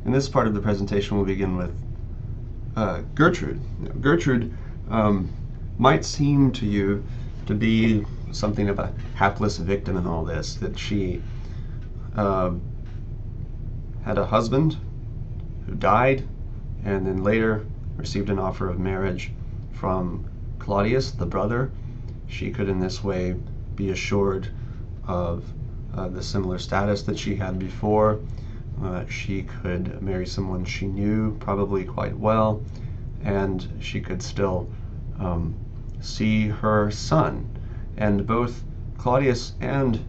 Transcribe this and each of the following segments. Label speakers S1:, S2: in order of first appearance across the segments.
S1: In this part of the presentation, we'll begin with Gertrude. Gertrude might seem to you to be something of a hapless victim in all this, that she had a husband who died and then later received an offer of marriage from Claudius, the brother. She could in this way be assured of the similar status that she had before. She could marry someone she knew probably quite well, and she could still see her son. And both Claudius and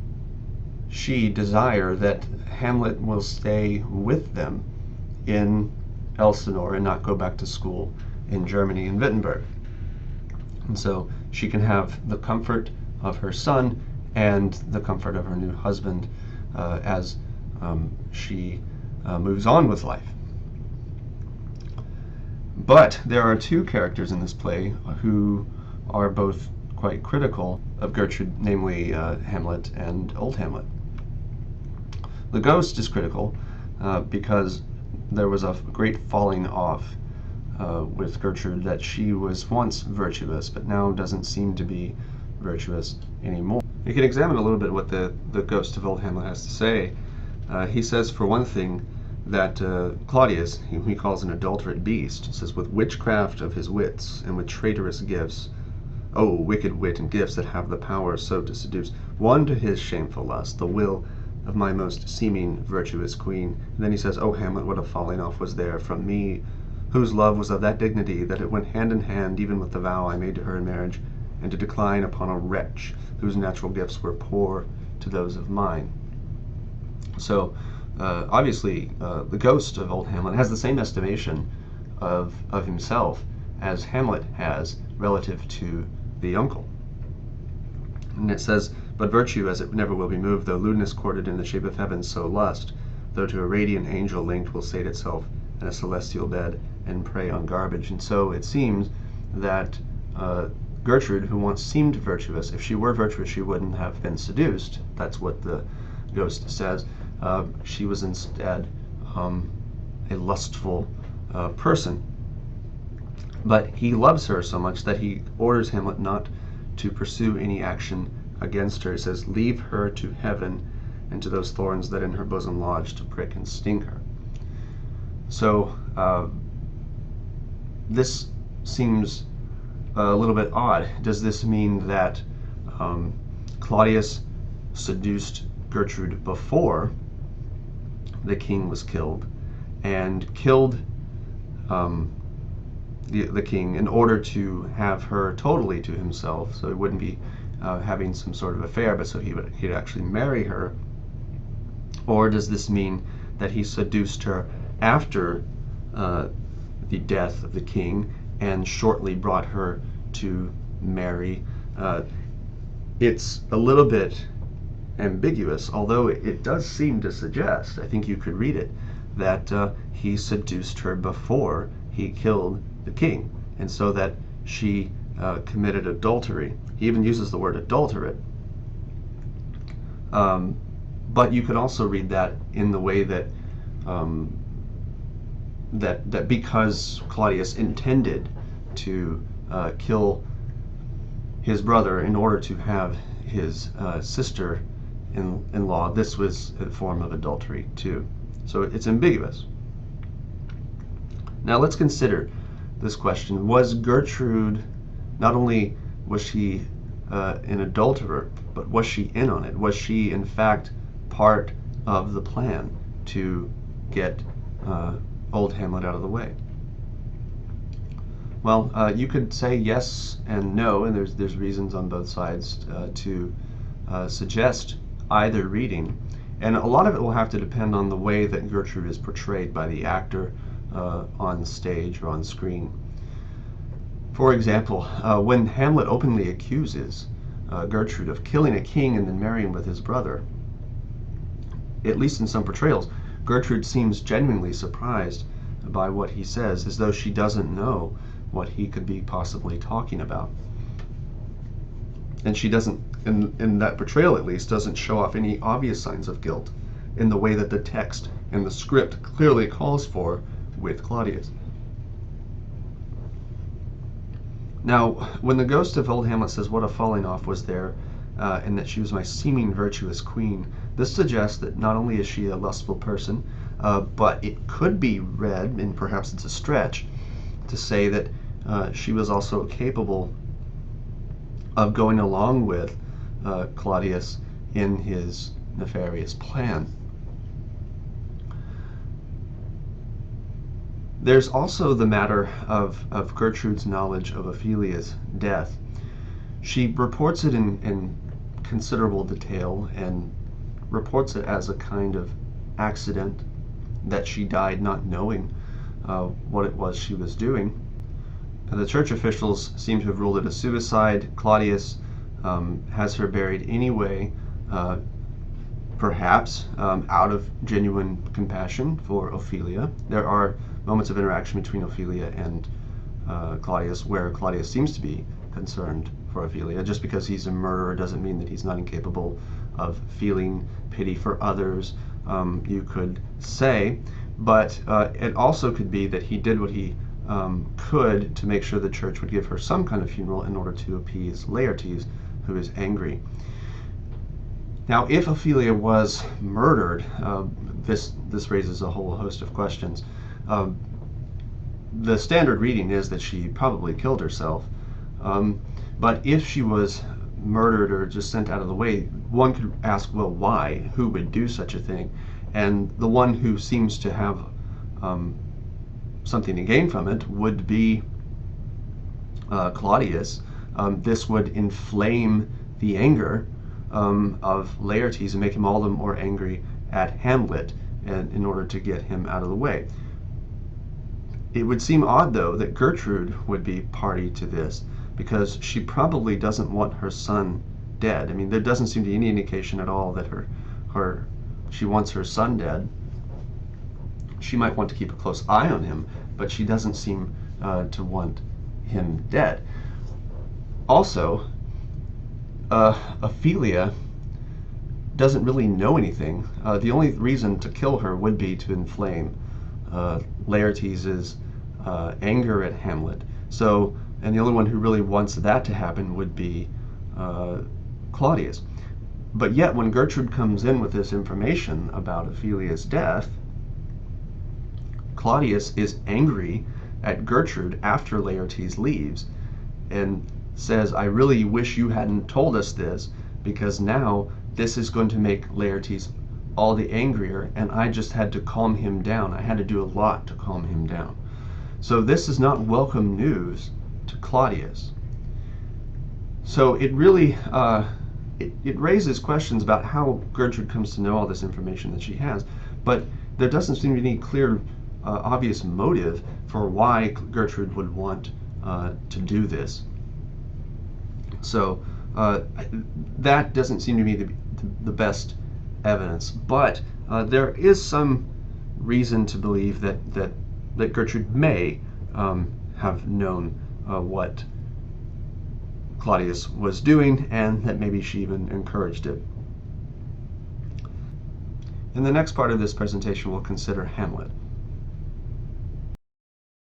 S1: she desire that Hamlet will stay with them in Elsinore and not go back to school in Germany, in Wittenberg. And so she can have the comfort of her son and the comfort of her new husband as she moves on with life. But there are two characters in this play who are both quite critical of Gertrude, namely Hamlet and Old Hamlet. The ghost is critical because there was a great falling off with Gertrude, that she was once virtuous but now doesn't seem to be virtuous anymore. You can examine a little bit what the ghost of Old Hamlet has to say. He says, for one thing, that Claudius, whom he calls an adulterate beast, says, with witchcraft of his wits and with traitorous gifts, oh, wicked wit and gifts that have the power so to seduce, one to his shameful lust, the will of my most seeming virtuous queen. And then he says, oh, Hamlet, what a falling off was there from me, whose love was of that dignity that it went hand in hand even with the vow I made to her in marriage, and to decline upon a wretch whose natural gifts were poor to those of mine. So obviously the ghost of Old Hamlet has the same estimation of himself as Hamlet has relative to the uncle. And it says, but virtue as it never will be moved, though lewdness courted in the shape of heaven, so lust, though to a radiant angel linked, will sate itself in a celestial bed and prey on garbage. And so it seems that Gertrude, who once seemed virtuous, if she were virtuous, she wouldn't have been seduced. That's what the ghost says. She was instead a lustful person. But he loves her so much that he orders Hamlet not to pursue any action against her. He says, leave her to heaven and to those thorns that in her bosom lodge to prick and sting her. So this seems a little bit odd. Does this mean that Claudius seduced Gertrude before the king was killed, and killed the king in order to have her totally to himself, so he wouldn't be having some sort of affair, but so he'd actually marry her? Or does this mean that he seduced her after the death of the king and shortly brought her to marry? It's a little bit ambiguous, although it does seem to suggest, I think you could read it, that he seduced her before he killed the king, and so that she committed adultery. He even uses the word adulterate. But you could also read that in the way that that because Claudius intended to kill his brother in order to have his sister-in-law, this was a form of adultery too. So it's ambiguous. Now let's consider this question. Was Gertrude, not only was she an adulterer, but was she in on it? Was she in fact part of the plan to get Old Hamlet out of the way? Well, you could say yes and no, and there's reasons on both sides to suggest either reading. And a lot of it will have to depend on the way that Gertrude is portrayed by the actor on stage or on screen. For example, when Hamlet openly accuses Gertrude of killing a king and then marrying with his brother, at least in some portrayals, Gertrude seems genuinely surprised by what he says, as though she doesn't know what he could be possibly talking about. And she doesn't, in that portrayal at least, doesn't show off any obvious signs of guilt in the way that the text and the script clearly calls for with Claudius. Now, when the ghost of old Hamlet says, "What a falling off was there, and that she was my seeming virtuous queen," this suggests that not only is she a lustful person, but it could be read, and perhaps it's a stretch, to say that she was also capable of going along with Claudius in his nefarious plan. There's also the matter of Gertrude's knowledge of Ophelia's death. She reports it in considerable detail and reports it as a kind of accident, that she died not knowing what it was she was doing. The church officials seem to have ruled it a suicide. Claudius has her buried anyway, perhaps out of genuine compassion for Ophelia. There are moments of interaction between Ophelia and Claudius where Claudius seems to be concerned for Ophelia. Just because he's a murderer doesn't mean that he's not incapable of feeling pity for others, you could say. But it also could be that he did what he could to make sure the church would give her some kind of funeral in order to appease Laertes, who is angry. Now, if Ophelia was murdered, this raises a whole host of questions. The standard reading is that she probably killed herself, but if she was murdered or just sent out of the way, one could ask, well, why? Who would do such a thing? And the one who seems to have something to gain from it would be Claudius. This would inflame the anger of Laertes and make him all the more angry at Hamlet, and in order to get him out of the way. It would seem odd, though, that Gertrude would be party to this, because she probably doesn't want her son dead. I mean, there doesn't seem to be any indication at all that she wants her son dead. She might want to keep a close eye on him, but she doesn't seem to want him dead. Also, Ophelia doesn't really know anything. The only reason to kill her would be to inflame Laertes' anger at Hamlet. So, and the only one who really wants that to happen would be Claudius. But yet, when Gertrude comes in with this information about Ophelia's death, Claudius is angry at Gertrude after Laertes leaves and says, "I really wish you hadn't told us this, because now this is going to make Laertes all the angrier, and I just had to calm him down. I had to do a lot to calm him down." So this is not welcome news to Claudius. So it really it raises questions about how Gertrude comes to know all this information that she has, but there doesn't seem to be any clear, obvious motive for why Gertrude would want to do this. So that doesn't seem to me the best evidence, but there is some reason to believe that Gertrude may have known what Claudius was doing, and that maybe she even encouraged it. In the next part of this presentation, we'll consider Hamlet.